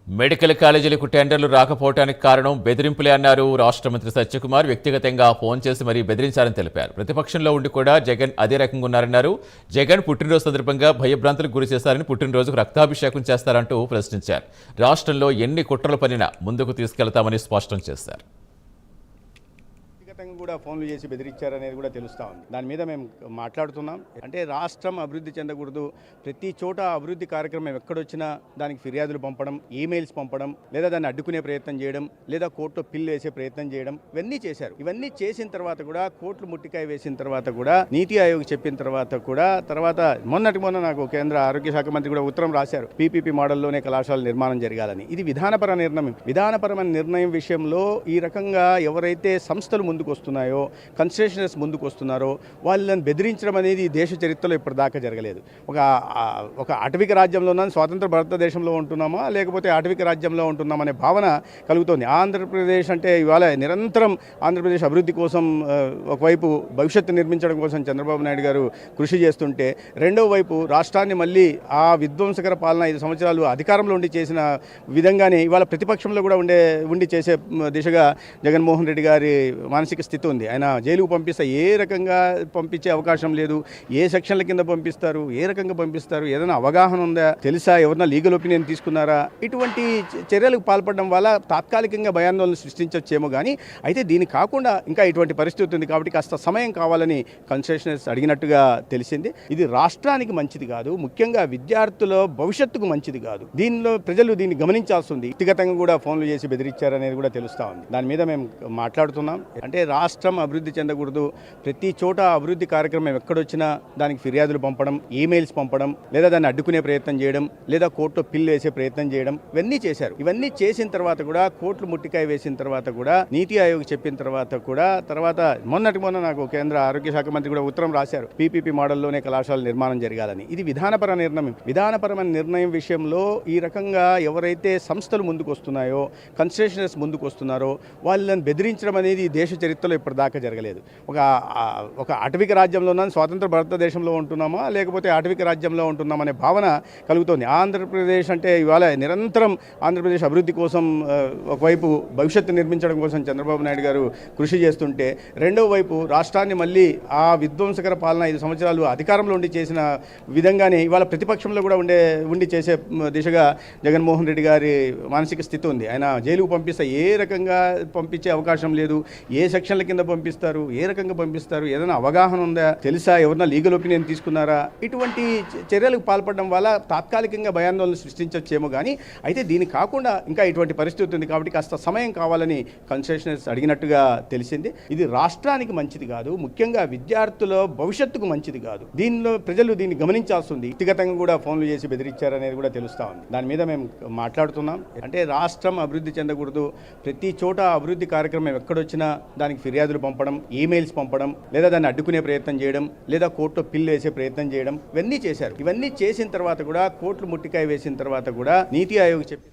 Medical కాలేజీలకు టెండర్లు రాకపోవడానికి కారణం బెదిరింపులే అన్నారు రాష్ట్ర మంత్రి సత్యకుమార్. వ్యక్తిగతంగా ఫోన్ చేసి మరీ బెదిరించారని తెలిపారు. ప్రతిపక్షంలో ఉండి కూడా జగన్ అదే రకంగా ఉన్నారన్నారు. జగన్ పుట్టినరోజు సందర్భంగా భయభ్రాంతులకు గురి చేశారని, పుట్టినరోజుకు రక్తాభిషేకం చేస్తారంటూ ప్రశ్నించారు. రాష్ట్రంలో ఎన్ని కుట్రలు పనినా ముందుకు తీసుకెళ్తామని స్పష్టం చేశారు. కూడా ఫోన్లు చేసి బెదిరించారనేది కూడా తెలుస్తూ ఉంది. దాని మీద మేము మాట్లాడుతున్నాం. అంటే రాష్ట్రం అభివృద్ధి చెందకూడదు, ప్రతి చోట అభివృద్ధి కార్యక్రమం ఎక్కడొచ్చినా దానికి ఫిర్యాదులు పంపడం, ఈమెయిల్స్ పంపడం, లేదా దాన్ని అడ్డుకునే ప్రయత్నం చేయడం, లేదా కోర్టులో పిల్లు వేసే ప్రయత్నం చేయడం, ఇవన్నీ చేశారు. ఇవన్నీ చేసిన తర్వాత కూడా, కోర్టులు ముట్టికాయ వేసిన తర్వాత కూడా, నీతి ఆయోగ్ చెప్పిన తర్వాత మొన్న నాకు కేంద్ర ఆరోగ్య శాఖ మంత్రి కూడా ఉత్తరం రాశారు. పీపీపీ మోడల్లోనే కళాశాల నిర్మాణం జరగాలని. ఇది విధానపరమైన నిర్ణయం విషయంలో ఈ రకంగా ఎవరైతే సంస్థలు ముందుకు వస్తున్నాయో, కన్స్ట్రక్షనర్స్ ముందుకు వస్తున్నారో వాళ్ళని బెదిరించడం అనేది దేశ చరిత్రలో ఇప్పటిదాకా జరగలేదు. ఒక అటవిక రాజ్యంలో ఉన్న స్వాతంత్ర భారతదేశంలో ఉంటున్నామా, లేకపోతే అటవిక రాజ్యంలో ఉంటున్నామనే భావన కలుగుతోంది. ఆంధ్రప్రదేశ్ అంటే ఇవాళ నిరంతరం ఆంధ్రప్రదేశ్ అభివృద్ధి కోసం ఒకవైపు భవిష్యత్తు నిర్మించడం కోసం చంద్రబాబు నాయుడు గారు కృషి చేస్తుంటే, రెండో వైపు రాష్ట్రాన్ని మళ్ళీ ఆ విధ్వంసకర పాలన 5 సంవత్సరాలు అధికారంలో ఉండి చేసిన విధంగానే ఇవాళ ప్రతిపక్షంలో కూడా ఉండి చేసే దిశగా జగన్మోహన్ రెడ్డి గారి మానసిక స్థితి ఉంది. ఆయన జైలుకు పంపిస్తే ఏ రకంగా పంపించే అవకాశం లేదు, ఏ సెక్షన్ల కింద పంపిస్తారు, ఏ రకంగా పంపిస్తారు, ఏదైనా అవగాహన ఉందా, తెలుసా, ఎవరైనా లీగల్ ఒపీనియన్ తీసుకున్నారా, ఇటువంటి చర్యలకు పాల్పడడం వల్ల తాత్కాలికంగా భయాందోళన సృష్టించవచ్చేమో. కానీ అయితే దీనికి కాకుండా ఇంకా ఇటువంటి పరిస్థితి ఉంది కాబట్టి కాస్త సమయం కావాలని కన్సెషనర్స్ అడిగినట్టుగా తెలిసింది. ఇది రాష్ట్రానికి మంచిది కాదు, ముఖ్యంగా విద్యార్థుల భవిష్యత్తుకు మంచిది కాదు. ప్రజలు దీన్ని గమనించాల్సి ఉంది. వ్యక్తిగతంగా కూడా ఫోన్లు చేసి బెదిరించారనేది కూడా తెలుస్తూ ఉంది. దాని మీద మేము మాట్లాడుతున్నాం. అంటే రాష్ట్రం అభివృద్ధి చెందకూడదు, ప్రతి చోట అభివృద్ధి కార్యక్రమం ఎక్కడొచ్చినా దానికి ఫిర్యాదులు పంపడం, ఈమెయిల్స్ పంపడం, లేదా దాన్ని అడ్డుకునే ప్రయత్నం చేయడం, లేదా కోర్టులో పిల్లు వేసే ప్రయత్నం చేయడం, ఇవన్నీ చేశారు. ఇవన్నీ చేసిన తర్వాత కూడా, కోర్టులు ముట్టికాయ వేసిన తర్వాత కూడా, నీతి ఆయోగ్ చెప్పిన తర్వాత మొన్న నాకు కేంద్ర ఆరోగ్య శాఖ మంత్రి కూడా ఉత్తరం రాశారు. పీపీపీ మోడల్లోనే కళాశాల నిర్మాణం జరగాలని. ఇది విధానపరమైన నిర్ణయం విషయంలో ఈ రకంగా ఎవరైతే సంస్థలు ముందుకు వస్తున్నాయో, కన్స్ట్రక్షనర్స్ ముందుకు వస్తున్నారో వాళ్ళని బెదిరించడం అనేది దేశ చరిత్రలో ఇప్పటిదాకా జరగలేదు. ఒక అటవిక రాజ్యంలో ఉన్న స్వాతంత్ర భారతదేశంలో ఉంటున్నామా, లేకపోతే అటవిక రాజ్యంలో ఉంటున్నామనే భావన కలుగుతోంది. ఆంధ్రప్రదేశ్ అంటే ఇవాళ నిరంతరం ఆంధ్రప్రదేశ్ అభివృద్ధి కోసం ఒకవైపు భవిష్యత్తు నిర్మించడం కోసం చంద్రబాబు నాయుడు గారు కృషి చేస్తుంటే, రెండో వైపు రాష్ట్రాన్ని మళ్ళీ ఆ విధ్వంసకర పాలన 5 సంవత్సరాలు అధికారంలో ఉండి చేసిన విధంగానే ఇవాళ ప్రతిపక్షంలో కూడా ఉండి చేసే దిశగా జగన్మోహన్ రెడ్డి గారి మానసిక స్థితి ఉంది. ఆయన జైలుకు పంపిస్తే ఏ రకంగా పంపించే అవకాశం లేదు, ఏ సెక్షన్ల కింద పంపిస్తారు, ఏ రకంగా పంపిస్తారు, ఏదైనా అవగాహన ఉందా, తెలుసా, ఎవరైనా లీగల్ ఒపీనియన్ తీసుకున్నారా, ఇటువంటి చర్యలకు పాల్పడడం వల్ల తాత్కాలికంగా భయాందోళన సృష్టించవచ్చేమో. కానీ అయితే దీనికి కాకుండా ఇంకా ఇటువంటి పరిస్థితి ఉంది కాబట్టి కాస్త సమయం కావాలని కన్సెషనర్స్ అడిగినట్టుగా తెలిసింది. ఇది రాష్ట్రానికి మంచిది కాదు, ముఖ్యంగా విద్యార్థుల భవిష్యత్తుకు మంచిది కాదు. ప్రజలు దీన్ని గమనించాల్సి ఉంది. వ్యక్తిగతంగా కూడా ఫోన్లు చేసి బెదిరించారనేది కూడా తెలుస్తూ ఉంది. దాని మీద మేము మాట్లాడుతున్నాం. అంటే రాష్ట్రం అభివృద్ధి చెందకూడదు, ప్రతి చోట అభివృద్ధి కార్యక్రమం ఎక్కడొచ్చినా దానికి ఫిర్యాదులు పంపడం, ఈమెయిల్స్ పంపడం, లేదా దాన్ని అడ్డుకునే ప్రయత్నం చేయడం, లేదా కోర్టులో పిల్లు వేసే ప్రయత్నం చేయడం, ఇవన్నీ చేశారు. ఇవన్నీ చేసిన తర్వాత కూడా, కోర్టులు ముట్టికాయ వేసిన తర్వాత కూడా, నీతి ఆయోగ్ చెప్పి